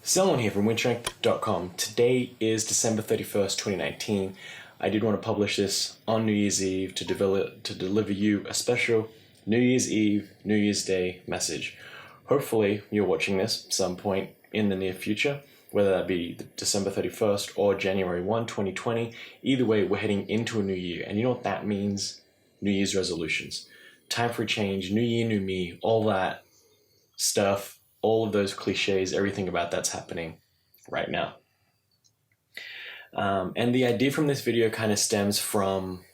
Selwyn here from WynnStrength.com. Today is December 31st, 2019. I did want to publish this on New Year's Eve to deliver you a special New Year's Eve, New Year's Day message. Hopefully you're watching this some point in the near future, whether that be December 31st or January 1, 2020. Either way, we're heading into a new year. And you know what that means? New Year's resolutions. Time for a change, new year, new me, all that stuff. All of those cliches, everything about that's happening right now. And the idea from this video kind of stems from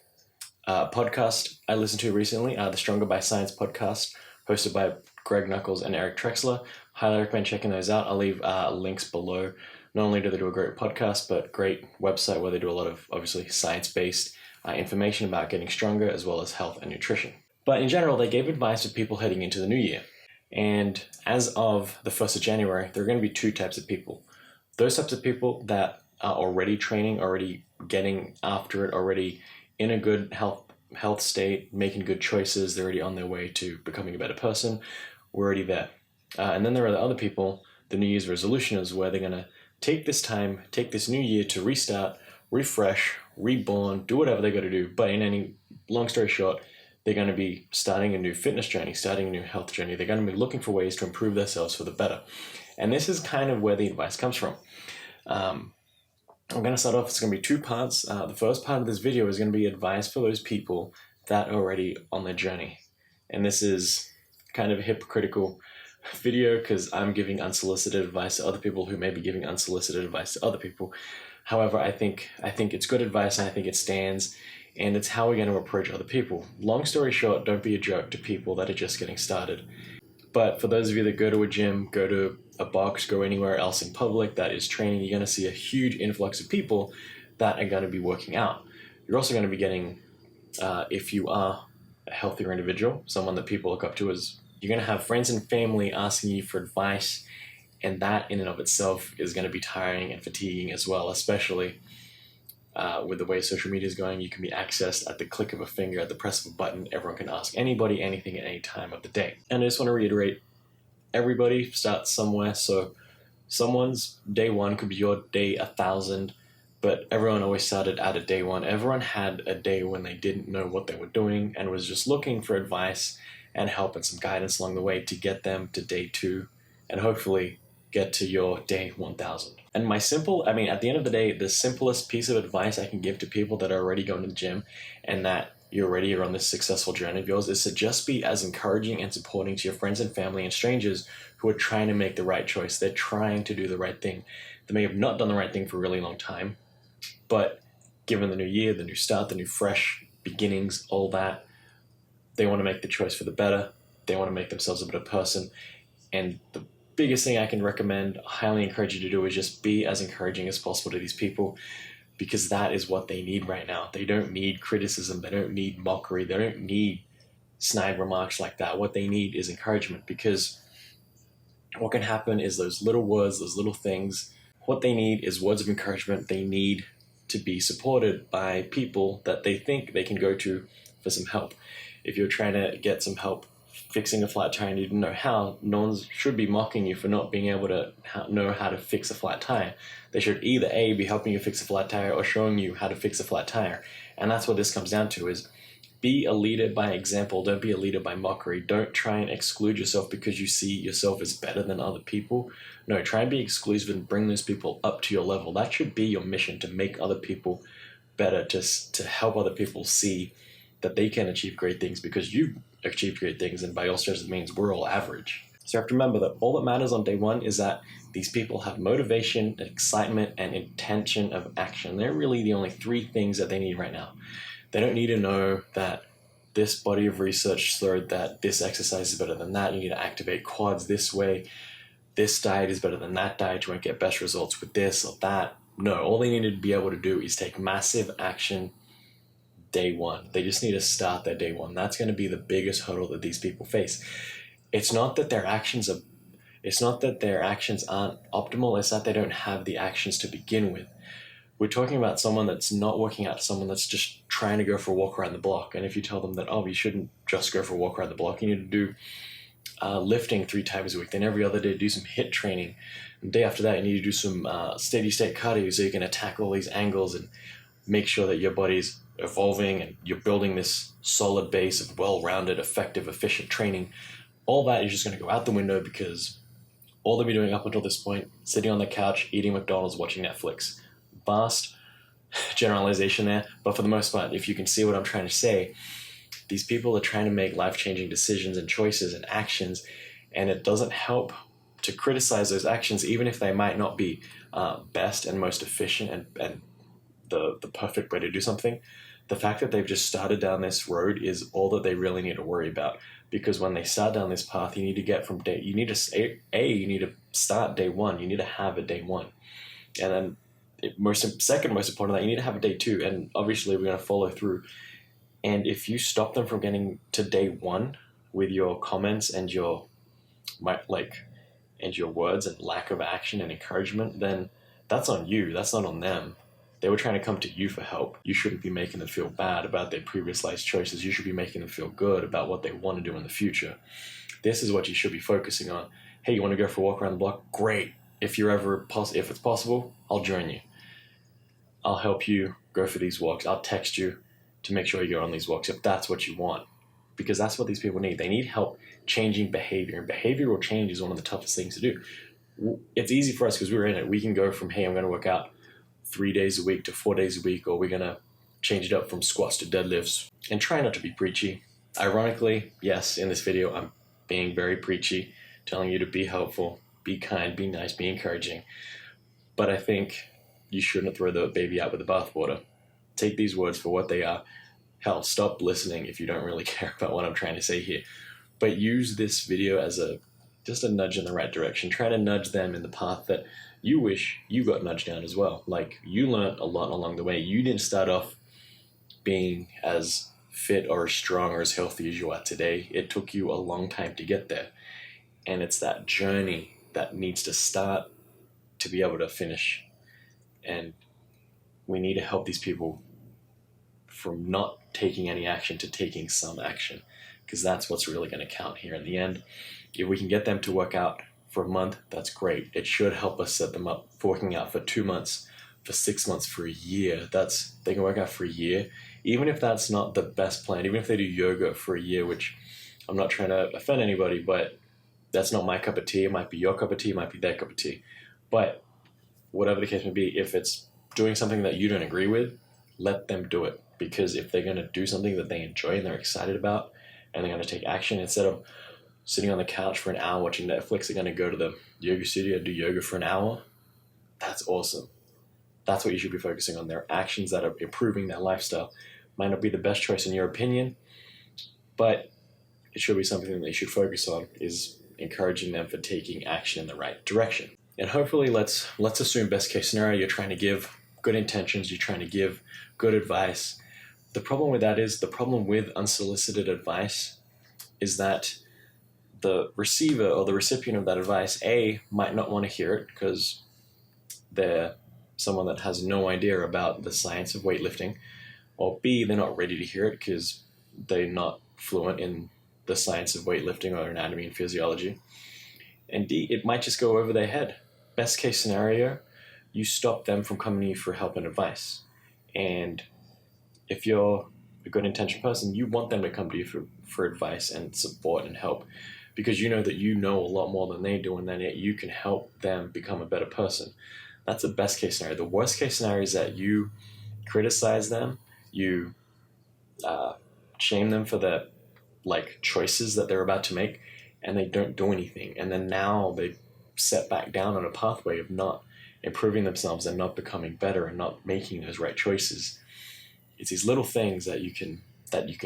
a podcast I listened to recently, the Stronger by Science podcast, hosted by Greg Nuckols and Eric Trexler. Highly recommend checking those out. I'll leave links below. Not only do they do a great podcast, but great website where they do a lot of, obviously, science-based information about getting stronger, as well as health and nutrition. But in general, they gave advice for people heading into the new year. And as of the 1st of January, there are going to be two types of people. Those types of people that are already training, already getting after it, already in a good health state, making good choices. They're already on their way to becoming a better person. We're already there. And then there are the other people, the New Year's resolutioners, where they're going to take this time, take this new year to restart, refresh, reborn, do whatever they got to do. But in any long story short, they're going to be starting a new fitness journey, starting a new health journey. They're going to be looking for ways to improve themselves for the better. And this is kind of where the advice comes from. I'm going to start off, it's going to be two parts. The first part of this video is going to be advice for those people that are already on their journey. And this is kind of a hypocritical video because I'm giving unsolicited advice to other people who may be giving unsolicited advice to other people. However, I think it's good advice and I think it stands. And it's how we're going to approach other people. Long story short, don't be a jerk to people that are just getting started. But for those of you that go to a gym, go to a box, go anywhere else in public that is training, you're going to see a huge influx of people that are going to be working out. You're also going to be getting, if you are a healthier individual, someone that people look up to, you're going to have friends and family asking you for advice. And that in and of itself is going to be tiring and fatiguing as well, especially with the way social media is going. You can be accessed at the click of a finger, at the press of a button. Everyone can ask anybody anything at any time of the day. And I just want to reiterate, everybody starts somewhere. So someone's day one could be your day 1,000, but everyone always started at a day one. Everyone had a day when they didn't know what they were doing and was just looking for advice and help and some guidance along the way to get them to day 2 and hopefully get to your day 1,000. And at the end of the day, the simplest piece of advice I can give to people that are already going to the gym and that you already are on this successful journey of yours is to just be as encouraging and supporting to your friends and family and strangers who are trying to make the right choice. They're trying to do the right thing. They may have not done the right thing for a really long time, but given the new year, the new start, the new fresh beginnings, all that, they want to make the choice for the better. They want to make themselves a better person. And the biggest thing I can recommend, highly encourage you to do, is just be as encouraging as possible to these people, because that is what they need right now. They don't need criticism. They don't need mockery. They don't need snide remarks like that. What they need is encouragement, because what can happen is those little words, those little things, what they need is words of encouragement. They need to be supported by people that they think they can go to for some help. If you're trying to get some help fixing a flat tire and you didn't know how, no one should be mocking you for not being able to know how to fix a flat tire. They should either A, be helping you fix a flat tire or showing you how to fix a flat tire. And that's what this comes down to, is be a leader by example. Don't be a leader by mockery. Don't try and exclude yourself because you see yourself as better than other people. No, try and be exclusive and bring those people up to your level. That should be your mission, to make other people better, to help other people see that they can achieve great things because you achieve great things, and by all stretches it means we're all average. So you have to remember that all that matters on day one is that these people have motivation, excitement, and intention of action. They're really the only 3 things that they need right now. They don't need to know that this body of research showed that this exercise is better than that. You need to activate quads this way. This diet is better than that diet. You won't get best results with this or that. No, all they need to be able to do is take massive action day one. They just need to start their day one. That's going to be the biggest hurdle that these people face. It's not that their actions aren't optimal. It's that they don't have the actions to begin with. We're talking about someone that's not working out, someone that's just trying to go for a walk around the block. And if you tell them that, you shouldn't just go for a walk around the block, you need to do lifting 3 times a week. Then every other day do some HIIT training. And the day after that, you need to do some steady state cardio so you can attack all these angles and make sure that your body's evolving and you're building this solid base of well-rounded, effective, efficient training. All that is just going to go out the window because all they've been doing up until this point, sitting on the couch, eating McDonald's, watching Netflix. Vast generalization there, but for the most part, if you can see what I'm trying to say, these people are trying to make life-changing decisions and choices and actions, and it doesn't help to criticize those actions, even if they might not be best and most efficient and the perfect way to do something. The fact that they've just started down this road is all that they really need to worry about, because when they start down this path, you need to get from you need to start day one. You need to have a day one, and then second most important, that you need to have a day two, and obviously we're going to follow through. And if you stop them from getting to day one with your comments and your words and lack of action and encouragement, then that's on you. That's not on them. They were trying to come to you for help. You shouldn't be making them feel bad about their previous life choices. You should be making them feel good about what they want to do in the future. This is what you should be focusing on. Hey, you want to go for a walk around the block? Great. If it's possible, I'll join you. I'll help you go for these walks. I'll text you to make sure you go on these walks if that's what you want. Because that's what these people need. They need help changing behavior. And behavioral change is one of the toughest things to do. It's easy for us because we're in it. We can go from, hey, I'm going to work out 3 days a week to 4 days a week, or we're going to change it up from squats to deadlifts, and try not to be preachy. Ironically, yes, in this video, I'm being very preachy, telling you to be helpful, be kind, be nice, be encouraging. But I think you shouldn't throw the baby out with the bathwater. Take these words for what they are. Hell, stop listening if you don't really care about what I'm trying to say here. But use this video as just a nudge in the right direction. Try to nudge them in the path that you wish you got nudged down as well. Like, you learned a lot along the way. You didn't start off being as fit or as strong or as healthy as you are today. It took you a long time to get there. And it's that journey that needs to start to be able to finish. And we need to help these people from not taking any action to taking some action, because that's what's really going to count here in the end. If we can get them to work out for a month, that's great. It should help us set them up for working out for 2 months, for 6 months, for a year. They can work out for a year. Even if that's not the best plan, even if they do yoga for a year, which I'm not trying to offend anybody, but that's not my cup of tea. It might be your cup of tea, it might be their cup of tea. But whatever the case may be, if it's doing something that you don't agree with, let them do it. Because if they're going to do something that they enjoy and they're excited about, and they're going to take action, instead of sitting on the couch for an hour watching Netflix, they're going to go to the yoga studio, do yoga for an hour. That's awesome. That's what you should be focusing on. Their actions that are improving their lifestyle. Might not be the best choice in your opinion, but it should be something that they should focus on, is encouraging them for taking action in the right direction. And hopefully, let's assume best case scenario, you're trying to give good intentions, you're trying to give good advice. The problem with unsolicited advice is that the receiver or the recipient of that advice, A, might not want to hear it because they're someone that has no idea about the science of weightlifting, or B, they're not ready to hear it because they're not fluent in the science of weightlifting or anatomy and physiology. And D, it might just go over their head. Best case scenario, you stop them from coming to you for help and advice. And if you're a good intentioned person, you want them to come to you for advice and support and help, because you know that you know a lot more than they do, and then yet you can help them become a better person. That's the best case scenario. The worst case scenario is that you criticize them, you shame them for the choices that they're about to make, and they don't do anything. And then now they set back down on a pathway of not improving themselves and not becoming better and not making those right choices. It's these little things that you can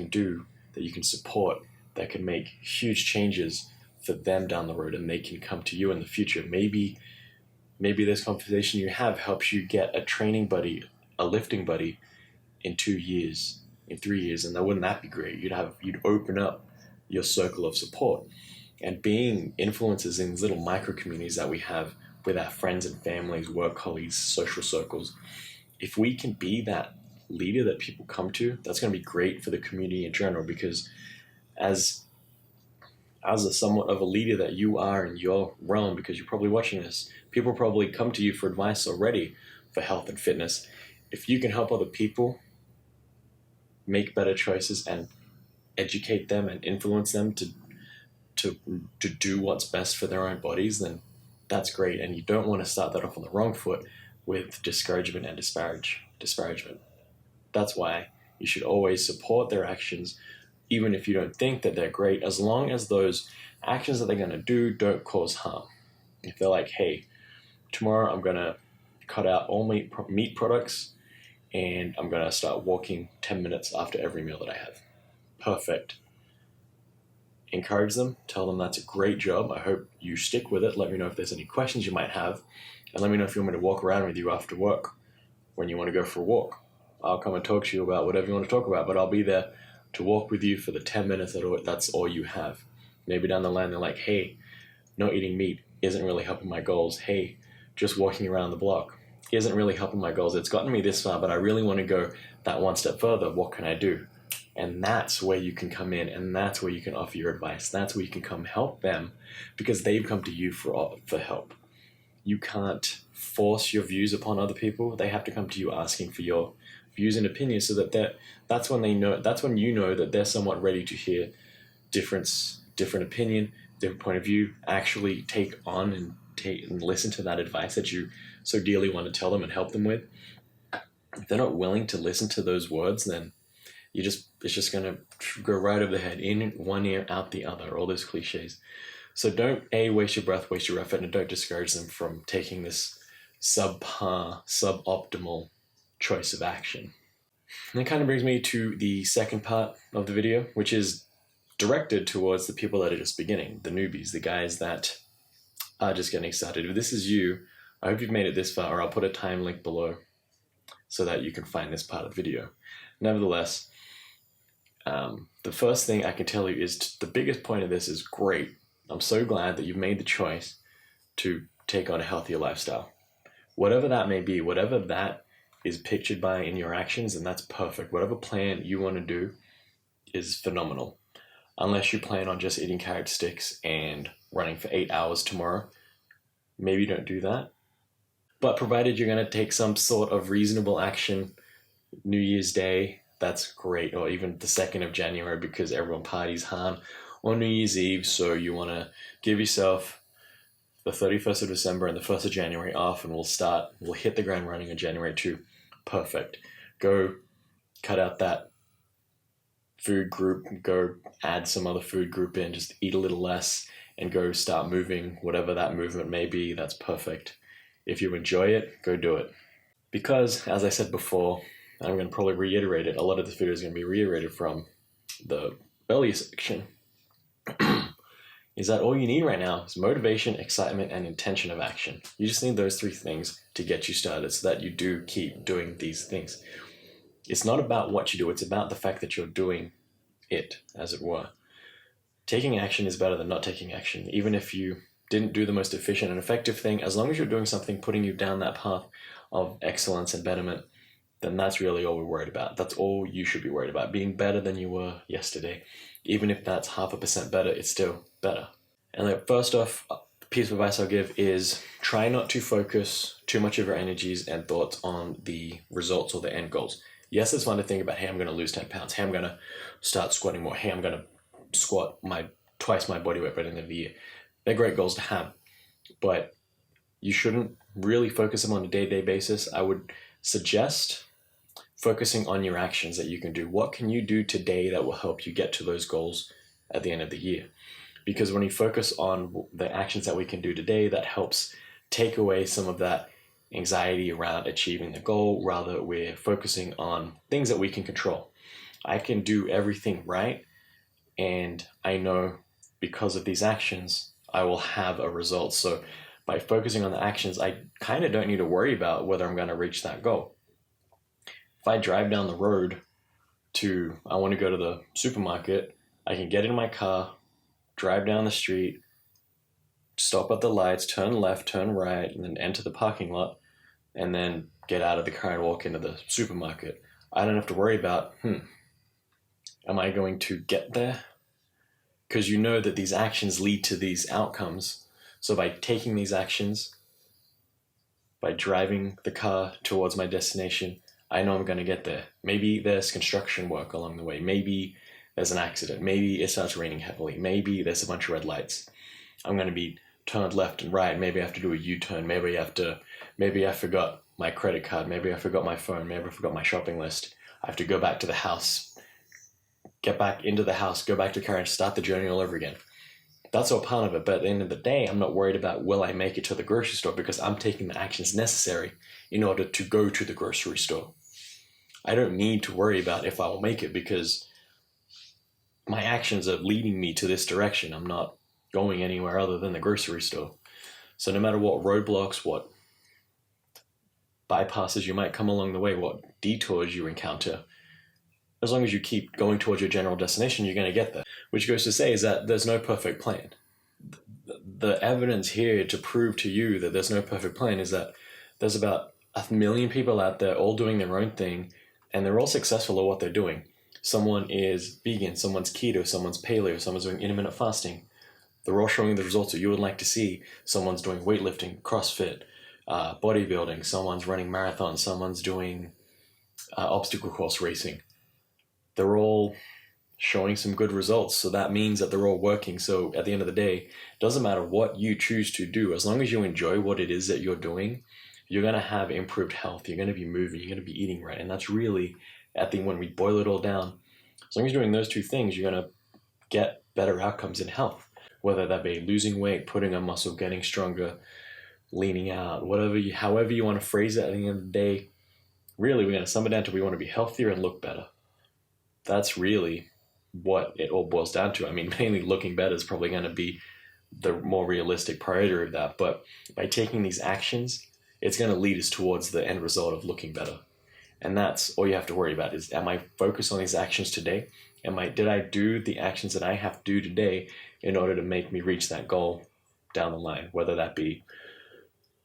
do, that you can support, that can make huge changes for them down the road, and they can come to you in the future. Maybe this conversation you have helps you get a training buddy, a lifting buddy in 2 years, in 3 years, and wouldn't that be great? You'd open up your circle of support. And being influencers in these little micro communities that we have with our friends and families, work colleagues, social circles, if we can be that leader that people come to, that's going to be great for the community in general, because as as a somewhat of a leader that you are in your realm, because you're probably watching this, people probably come to you for advice already for health and fitness. If you can help other people make better choices and educate them and influence them to do what's best for their own bodies, then that's great. And you don't want to start that off on the wrong foot with discouragement and disparagement. That's why you should always support their actions, even if you don't think that they're great, as long as those actions that they're going to do don't cause harm. If they're like, hey, tomorrow I'm going to cut out all meat products and I'm going to start walking 10 minutes after every meal that I have. Perfect. Encourage them, tell them that's a great job. I hope you stick with it. Let me know if there's any questions you might have, and let me know if you want me to walk around with you after work when you want to go for a walk. I'll come and talk to you about whatever you want to talk about, but I'll be there to walk with you for the 10 minutes that's all you have. Maybe down the line they're like, hey, not eating meat isn't really helping my goals. Hey, just walking around the block isn't really helping my goals. It's gotten me this far, but I really want to go that one step further. What can I do? And that's where you can come in, and that's where you can offer your advice. That's where you can come help them, because they've come to you for help. You can't force your views upon other people. They have to come to you asking for your views and opinions, so that's when you know that they're somewhat ready to hear different opinion, different point of view, actually take on and listen to that advice that you so dearly want to tell them and help them with. If they're not willing to listen to those words, then it's just going to go right over the head, in one ear, out the other, all those cliches. So don't waste your breath, waste your effort, and don't discourage them from taking this suboptimal choice of action. And that kind of brings me to the second part of the video, which is directed towards the people that are just beginning, the newbies, the guys that are just getting started. If this is you, I hope you've made it this far, or I'll put a time link below so that you can find this part of the video. Nevertheless, the first thing I can tell you is the biggest point of this is great. I'm so glad that you've made the choice to take on a healthier lifestyle. Whatever that may be, whatever that is pictured by in your actions, and that's perfect. Whatever plan you want to do is phenomenal. Unless you plan on just eating carrot sticks and running for 8 hours tomorrow, maybe don't do that. But provided you're going to take some sort of reasonable action, New Year's Day, that's great, or even the 2nd of January, because everyone parties hard on New Year's Eve, so you want to give yourself the 31st of December and the 1st of January off, and we'll hit the ground running on January 2. Perfect. Go cut out that food group, go add some other food group in, just eat a little less, and go start moving, whatever that movement may be. That's perfect. If you enjoy it, go do it. Because, as I said before, I'm going to probably reiterate it, a lot of this video is going to be reiterated from the earlier section, is that all you need right now is motivation, excitement, and intention of action. You just need those 3 things to get you started so that you do keep doing these things. It's not about what you do, it's about the fact that you're doing it, as it were. Taking action is better than not taking action. Even if you didn't do the most efficient and effective thing, as long as you're doing something putting you down that path of excellence and betterment, then that's really all we're worried about. That's all you should be worried about, being better than you were yesterday. Even if that's 0.5% better, it's still better. And the first off, piece of advice I'll give is try not to focus too much of your energies and thoughts on the results or the end goals. Yes, it's fun to think about, hey, I'm going to lose 10 pounds. Hey, I'm going to start squatting more. Hey, I'm going to squat twice my body weight by the end of the year. They're great goals to have, but you shouldn't really focus them on a day-to-day basis. I would suggest focusing on your actions that you can do. What can you do today that will help you get to those goals at the end of the year? Because when you focus on the actions that we can do today, that helps take away some of that anxiety around achieving the goal. Rather, we're focusing on things that we can control. I can do everything right, and I know because of these actions, I will have a result. So by focusing on the actions, I kind of don't need to worry about whether I'm going to reach that goal. If I drive down the road I want to go to the supermarket, I can get in my car, drive down the street, stop at the lights, turn left, turn right, and then enter the parking lot, and then get out of the car and walk into the supermarket. I don't have to worry about, am I going to get there because you know that these actions lead to these outcomes. So by taking these actions, by driving the car towards my destination, I know I'm going to get there. Maybe there's construction work along the way. Maybe there's an accident. Maybe it starts raining heavily. Maybe there's a bunch of red lights. I'm going to be turned left and right. Maybe I have to do a U-turn. Maybe I forgot my credit card. Maybe I forgot my phone. Maybe I forgot my shopping list. I have to go back to the house, get back into the house, go back to the car and start the journey all over again. That's all part of it. But at the end of the day, I'm not worried about will I make it to the grocery store, because I'm taking the actions necessary in order to go to the grocery store. I don't need to worry about if I will make it, because my actions are leading me to this direction. I'm not going anywhere other than the grocery store. So no matter what roadblocks, what bypasses you might come along the way, what detours you encounter, as long as you keep going towards your general destination, you're going to get there. Which goes to say is that there's no perfect plan. The evidence here to prove to you that there's no perfect plan is that there's about 1 million people out there all doing their own thing, and they're all successful at what they're doing. Someone is vegan, someone's keto, someone's paleo, someone's doing intermittent fasting. They're all showing the results that you would like to see. Someone's doing weightlifting, CrossFit, bodybuilding, someone's running marathons, someone's doing obstacle course racing. They're all showing some good results, so that means that they're all working. So at the end of the day, it doesn't matter what you choose to do, as long as you enjoy what it is that you're doing, you're going to have improved health, you're going to be moving, you're going to be eating right. And that's really, when we boil it all down, as long as you're doing those two things, you're going to get better outcomes in health, whether that be losing weight, putting on muscle, getting stronger, leaning out, however you want to phrase it. At the end of the day, really, we're going to sum it down to we want to be healthier and look better. That's really what it all boils down to. I mean, mainly looking better is probably going to be the more realistic priority of that. But by taking these actions, it's going to lead us towards the end result of looking better. And that's all you have to worry about is, am I focused on these actions today? Did I do the actions that I have to do today in order to make me reach that goal down the line, whether that be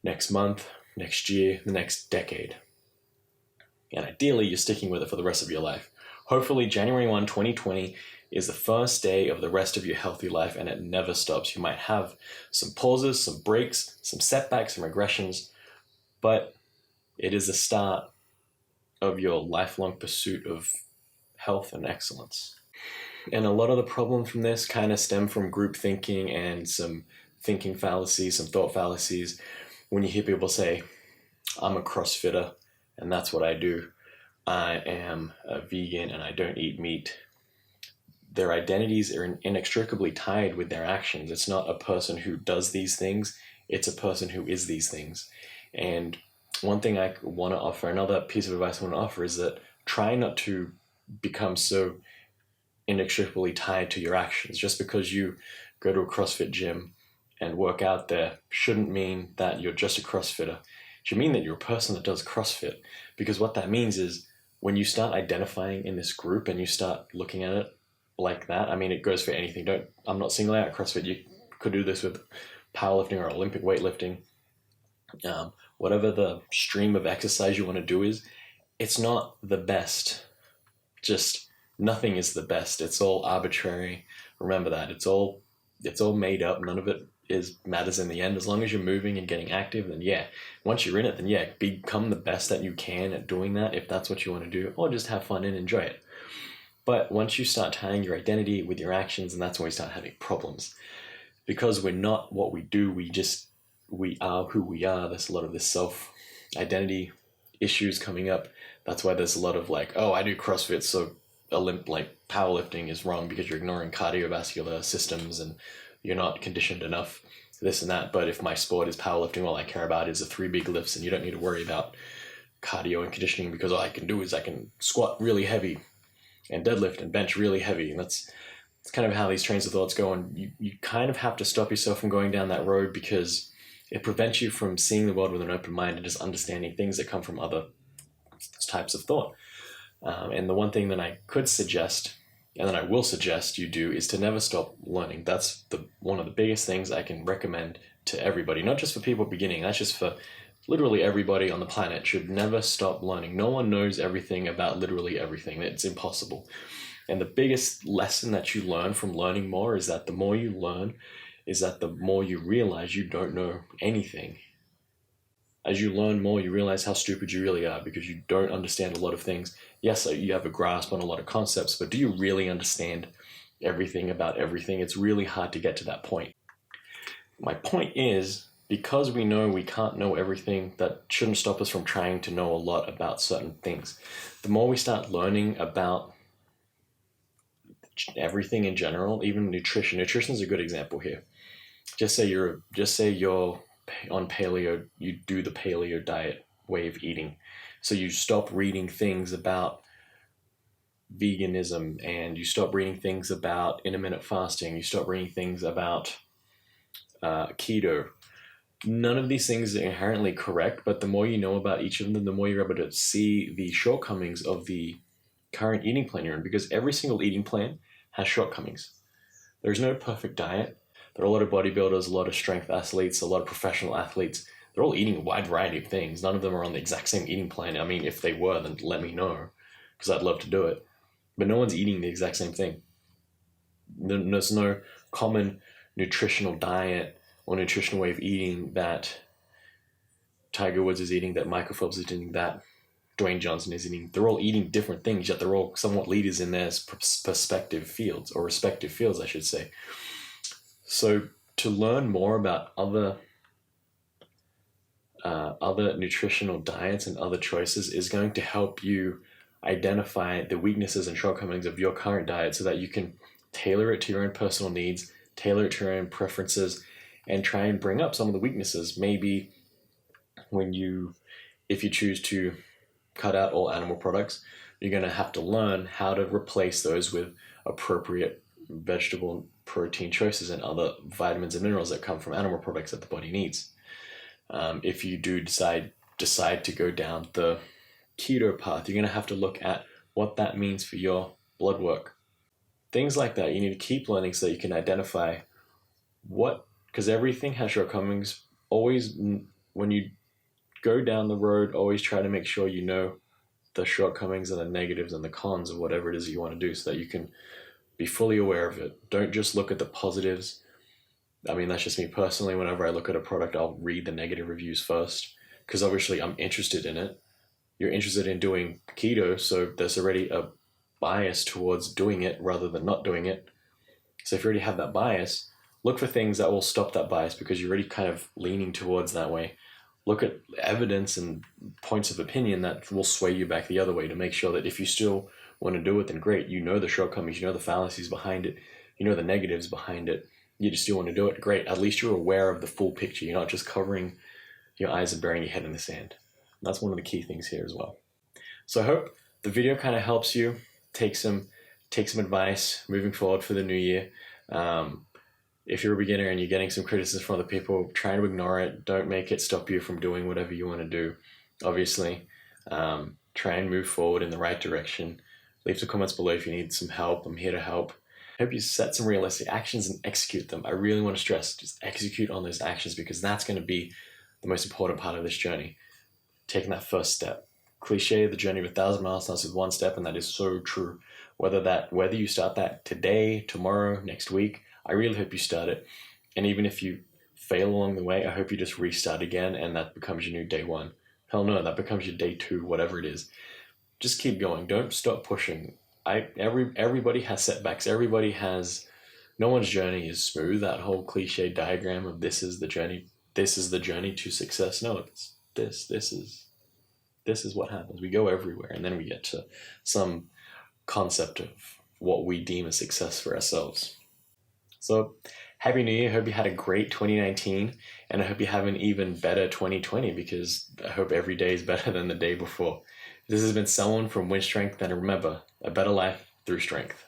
next month, next year, the next decade? And ideally, you're sticking with it for the rest of your life. Hopefully, January 1, 2020 is the first day of the rest of your healthy life, and it never stops. You might have some pauses, some breaks, some setbacks, some regressions, but it is the start of your lifelong pursuit of health and excellence. And a lot of the problem from this kind of stem from group thinking and some thinking fallacies, some thought fallacies. When you hear people say, I'm a CrossFitter, and that's what I do. I am a vegan and I don't eat meat. Their identities are inextricably tied with their actions. It's not a person who does these things, it's a person who is these things. And one thing I want to offer, another piece of advice I want to offer, is that try not to become so inextricably tied to your actions. Just because you go to a CrossFit gym and work out there shouldn't mean that you're just a CrossFitter. It should mean that you're a person that does CrossFit. Because what that means is, when you start identifying in this group and you start looking at it like that, I mean, it goes for anything. I'm not singling out CrossFit. You could do this with powerlifting or Olympic weightlifting. Whatever the stream of exercise you want to do is, it's not the best. Just nothing is the best. It's all arbitrary. Remember that. It's all made up. None of it matters in the end. As long as you're moving and getting active, then yeah. Once you're in it, then yeah, become the best that you can at doing that, if that's what you want to do, or just have fun and enjoy it. But once you start tying your identity with your actions, and that's when we start having problems. Because we're not what we do, we are who we are. There's a lot of this self-identity issues coming up. That's why there's a lot of like, oh, I do CrossFit, so powerlifting is wrong because you're ignoring cardiovascular systems and you're not conditioned enough, this and that. But if my sport is powerlifting, all I care about is the 3 big lifts, and you don't need to worry about cardio and conditioning, because all I can do is I can squat really heavy and deadlift and bench really heavy. And that's kind of how these trains of thoughts go. And you kind of have to stop yourself from going down that road, because it prevents you from seeing the world with an open mind and just understanding things that come from other types of thought. And the one thing that I could suggest, and that I will suggest you do, is to never stop learning. That's one of the biggest things I can recommend to everybody, not just for people beginning. That's just for literally everybody on the planet. Should never stop learning. No one knows everything about literally everything. It's impossible. And the biggest lesson that you learn from learning more is that the more you learn, is that the more you realize you don't know anything. As you learn more, you realize how stupid you really are because you don't understand a lot of things. Yes, you have a grasp on a lot of concepts, but do you really understand everything about everything? It's really hard to get to that point. My point is, because we know we can't know everything, that shouldn't stop us from trying to know a lot about certain things. The more we start learning about everything in general, even nutrition. Nutrition is a good example here. Just say you're on paleo, you do the paleo diet way of eating. So you stop reading things about veganism, and you stop reading things about intermittent fasting, you stop reading things about keto. None of these things are inherently correct, but the more you know about each of them, the more you're able to see the shortcomings of the current eating plan you're in, because every single eating plan has shortcomings. There's no perfect diet. There are a lot of bodybuilders, a lot of strength athletes, a lot of professional athletes. They're all eating a wide variety of things. None of them are on the exact same eating plan. I mean, if they were, then let me know, because I'd love to do it. But no one's eating the exact same thing. There's no common nutritional diet or nutritional way of eating that Tiger Woods is eating, that Michael Phelps is eating, that Dwayne Johnson is eating. They're all eating different things, yet they're all somewhat leaders in their respective fields, I should say. So to learn more about other nutritional diets and other choices is going to help you identify the weaknesses and shortcomings of your current diet so that you can tailor it to your own personal needs, tailor it to your own preferences, and try and bring up some of the weaknesses. Maybe if you choose to cut out all animal products, you're going to have to learn how to replace those with appropriate vegetable protein choices and other vitamins and minerals that come from animal products that the body needs. If you do decide to go down the keto path, you're going to have to look at what that means for your blood work. Things like that, you need to keep learning so that you can identify because everything has shortcomings. Always, when you go down the road, always try to make sure you know the shortcomings and the negatives and the cons of whatever it is that you want to do so that you can be fully aware of it. Don't just look at the positives. I mean, that's just me personally. Whenever I look at a product, I'll read the negative reviews first, because obviously I'm interested in it. You're interested in doing keto, so there's already a bias towards doing it rather than not doing it. So if you already have that bias, look for things that will stop that bias because you're already kind of leaning towards that way. Look at evidence and points of opinion that will sway you back the other way to make sure that if you still want to do it, then great. You know the shortcomings, you know the fallacies behind it, you know the negatives behind it. You just still want to do it, great. At least you're aware of the full picture. You're not just covering your eyes and burying your head in the sand. And that's one of the key things here as well. So I hope the video kind of helps you take some advice moving forward for the new year. If you're a beginner and you're getting some criticism from other people, try to ignore it. Don't make it stop you from doing whatever you want to do. Obviously, try and move forward in the right direction. Leave some comments below if you need some help. I'm here to help. I hope you set some realistic actions and execute them. I really want to stress, just execute on those actions, because that's going to be the most important part of this journey. Taking that first step. Cliche, the journey of 1,000 miles starts with one step, and that is so true. Whether you start that today, tomorrow, next week, I really hope you start it. And even if you fail along the way, I hope you just restart again and that becomes your new day one. Hell no, that becomes your day two, whatever it is. Just keep going. Don't stop pushing. Everybody has setbacks. No one's journey is smooth. That whole cliche diagram of this is the journey to success. No, it's this is what happens. We go everywhere and then we get to some concept of what we deem a success for ourselves. So, Happy New Year. I hope you had a great 2019 and I hope you have an even better 2020, because I hope every day is better than the day before. This has been someone from WynnStrength, and remember, a better life through strength.